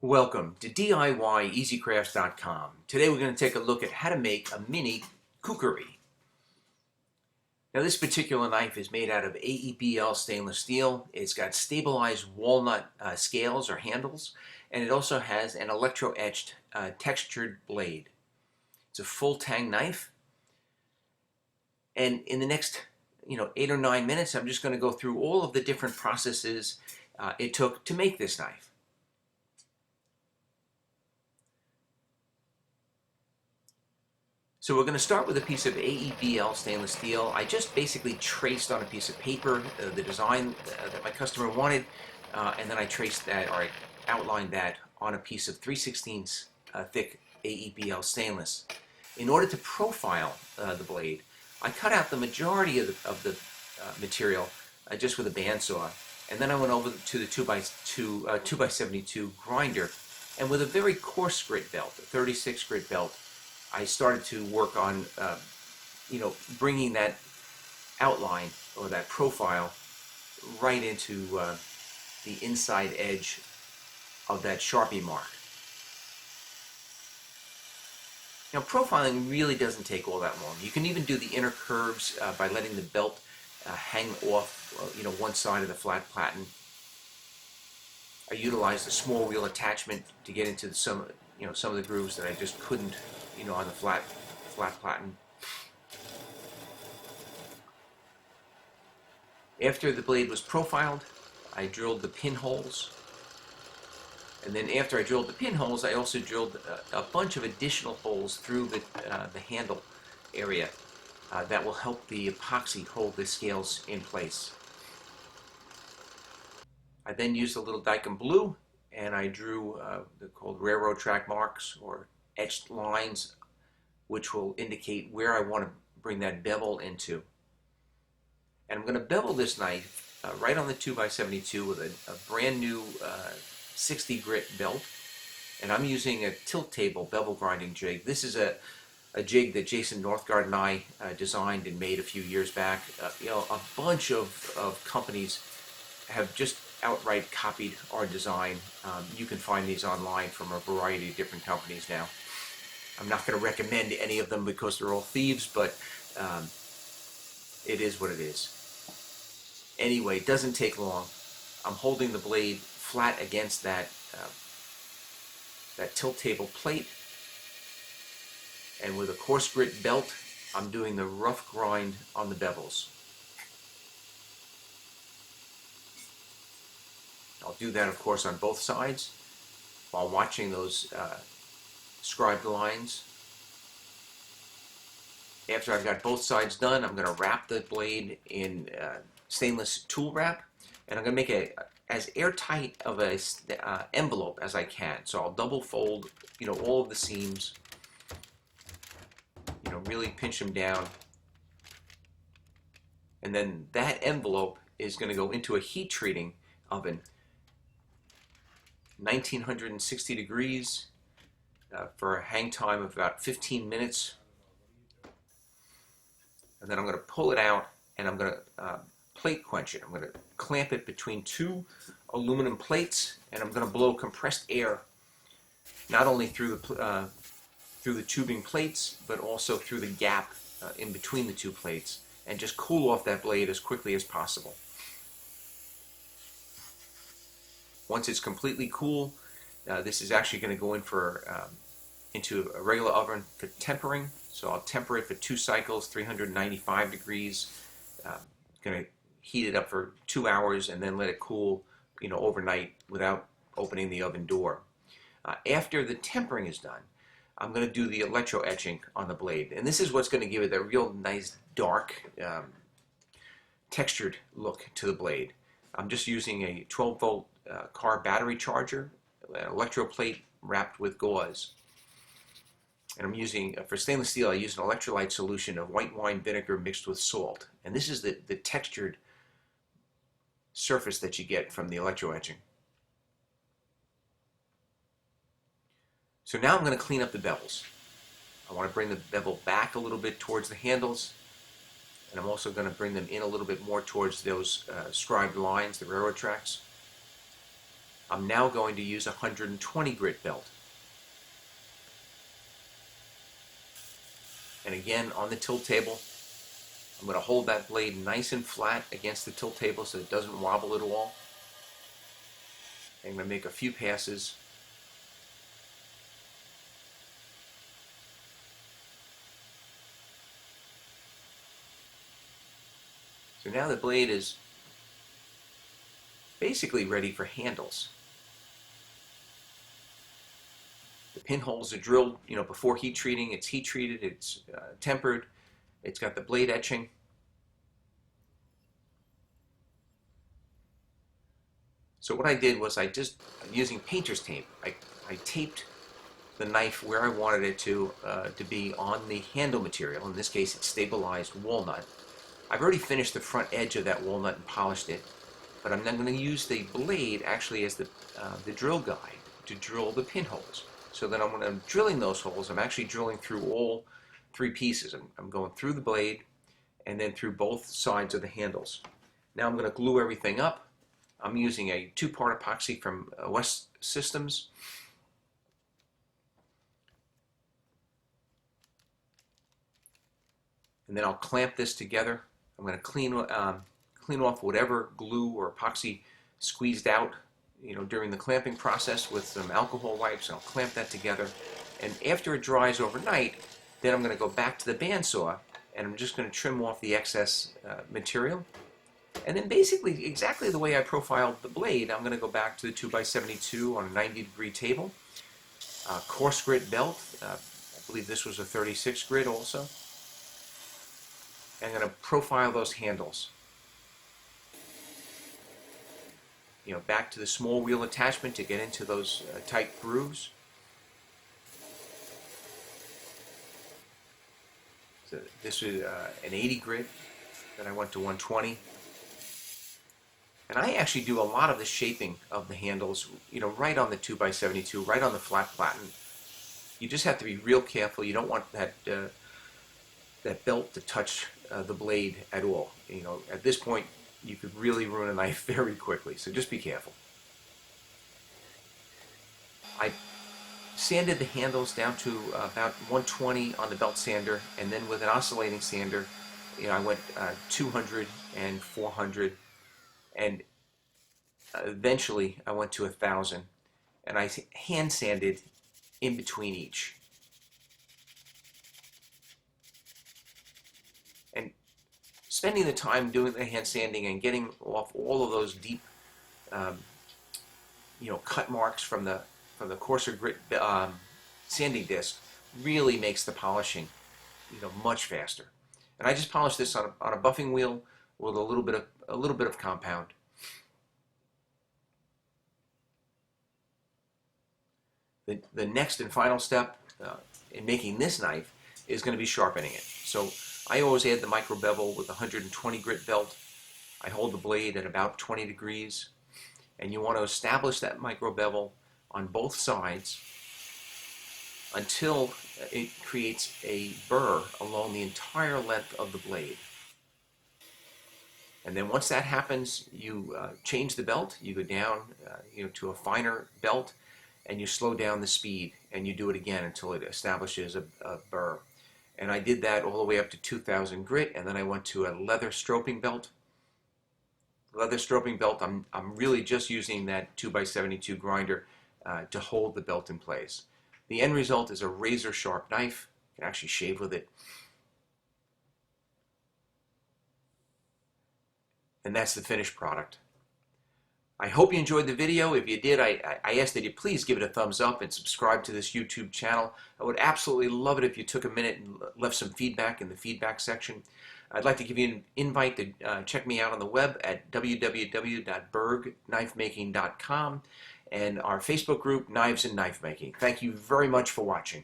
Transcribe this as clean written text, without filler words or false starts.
Welcome to DIYEasyCrafts.com. Today we're going to take a look at how to make a mini kukri. Now this particular knife is made out of Aeb-l stainless steel. It's got stabilized walnut scales or handles, and it also has an electro-etched textured blade. It's a full tang knife, and in the next 8 or 9 minutes I'm just going to go through all of the different processes it took to make this knife. So we're going to start with a piece of Aeb-l stainless steel. I just basically traced on a piece of paper the design that my customer wanted, and then I traced that, or I outlined that on a piece of 3/16 thick Aeb-l stainless. In order to profile the blade, I cut out the majority of the material just with a bandsaw, and then I went over to the 2x72 grinder, and with a very coarse grit belt, a 36 grit belt, I started to work on, bringing that outline or that profile right into the inside edge of that Sharpie mark. Now, profiling really doesn't take all that long. You can even do the inner curves by letting the belt hang off, one side of the flat platen. I utilized a small wheel attachment to get into some of the grooves that I just couldn't, on the flat platen. After the blade was profiled, I drilled the pinholes, and then after I drilled the pinholes, I also drilled a bunch of additional holes through the handle area that will help the epoxy hold the scales in place. I then used a little Dykem blue, and I drew they're called railroad track marks, or etched lines, which will indicate where I want to bring that bevel into. And I'm going to bevel this knife right on the 2x72 with a brand new 60 grit belt, and I'm using a tilt table bevel grinding jig. This is a jig that Jason Northgard and I designed and made a few years back. A bunch of companies have just outright copied our design. You can find these online from a variety of different companies now. I'm not going to recommend any of them because they're all thieves, but it is what it is. Anyway, it doesn't take long. I'm holding the blade flat against that tilt table plate, and with a coarse grit belt, I'm doing the rough grind on the bevels. I'll do that, of course, on both sides while watching those scribed lines. After I've got both sides done, I'm going to wrap the blade in stainless tool wrap, and I'm going to make as airtight of a envelope as I can. So I'll double fold, all of the seams, really pinch them down, and then that envelope is going to go into a heat treating oven, 1960 degrees, for a hang time of about 15 minutes. And then I'm going to pull it out, and I'm going to plate quench it. I'm going to clamp it between two aluminum plates, and I'm going to blow compressed air not only through the tubing plates, but also through the gap in between the two plates, and just cool off that blade as quickly as possible. Once it's completely cool, this is actually going to go into a regular oven for tempering. So I'll temper it for 2 cycles, 395 degrees. Going to heat it up for 2 hours and then let it cool, overnight without opening the oven door. After the tempering is done, I'm going to do the electro etching on the blade, and this is what's going to give it a real nice dark, textured look to the blade. I'm just using a 12-volt car battery charger, an electro plate wrapped with gauze. And I'm using, for stainless steel, I use an electrolyte solution of white wine vinegar mixed with salt. And this is the textured surface that you get from the electro etching. So now I'm going to clean up the bevels. I want to bring the bevel back a little bit towards the handles, and I'm also going to bring them in a little bit more towards those scribed lines, the railroad tracks. I'm now going to use a 120 grit belt. And again, on the tilt table, I'm going to hold that blade nice and flat against the tilt table so it doesn't wobble at all. I'm going to make a few passes. So now the blade is basically ready for handles. The pinholes are drilled, before heat treating. It's heat treated, it's tempered, it's got the blade etching. So what I did was using painter's tape, I taped the knife where I wanted it to be on the handle material. In this case, it's stabilized walnut. I've already finished the front edge of that walnut and polished it, but I'm then going to use the blade actually as the drill guide to drill the pinholes. So that when I'm drilling those holes, I'm actually drilling through all three pieces. I'm going through the blade and then through both sides of the handles. Now I'm going to glue everything up. I'm using a 2-part epoxy from West Systems. And then I'll clamp this together. I'm going to clean off whatever glue or epoxy squeezed out during the clamping process with some alcohol wipes. I'll clamp that together. And after it dries overnight, then I'm going to go back to the bandsaw and I'm just going to trim off the excess material. And then basically exactly the way I profiled the blade, I'm going to go back to the 2x72 on a 90-degree table. Coarse grit belt. I believe this was a 36 grit also. And I'm going to profile those handles. Back to the small wheel attachment to get into those tight grooves. So this is an 80 grit, then I went to 120. And I actually do a lot of the shaping of the handles, right on the 2x72, right on the flat platen. You just have to be real careful. You don't want that belt to touch the blade at all. At this point, you could really ruin a knife very quickly, so just be careful. I sanded the handles down to about 120 on the belt sander, and then with an oscillating sander, I went 200 and 400, and eventually I went to 1,000, and I hand sanded in between each. And spending the time doing the hand sanding and getting off all of those deep, cut marks from the coarser grit sanding disc really makes the polishing, much faster. And I just polished this on a buffing wheel with a little bit of compound. The next and final step in making this knife is going to be sharpening it. So I always add the micro bevel with a 120 grit belt. I hold the blade at about 20 degrees, and you want to establish that micro bevel on both sides until it creates a burr along the entire length of the blade. And then once that happens, you change the belt. You go down to a finer belt, and you slow down the speed, and you do it again until it establishes a burr. And I did that all the way up to 2,000 grit, and then I went to a leather stroping belt. Leather stroping belt, I'm really just using that 2x72 grinder to hold the belt in place. The end result is a razor sharp knife. You can actually shave with it. And that's the finished product. I hope you enjoyed the video. If you did, I ask that you please give it a thumbs up and subscribe to this YouTube channel. I would absolutely love it if you took a minute and left some feedback in the feedback section. I'd like to give you an invite to check me out on the web at www.bergknifemaking.com and our Facebook group, Knives and Knife Making. Thank you very much for watching.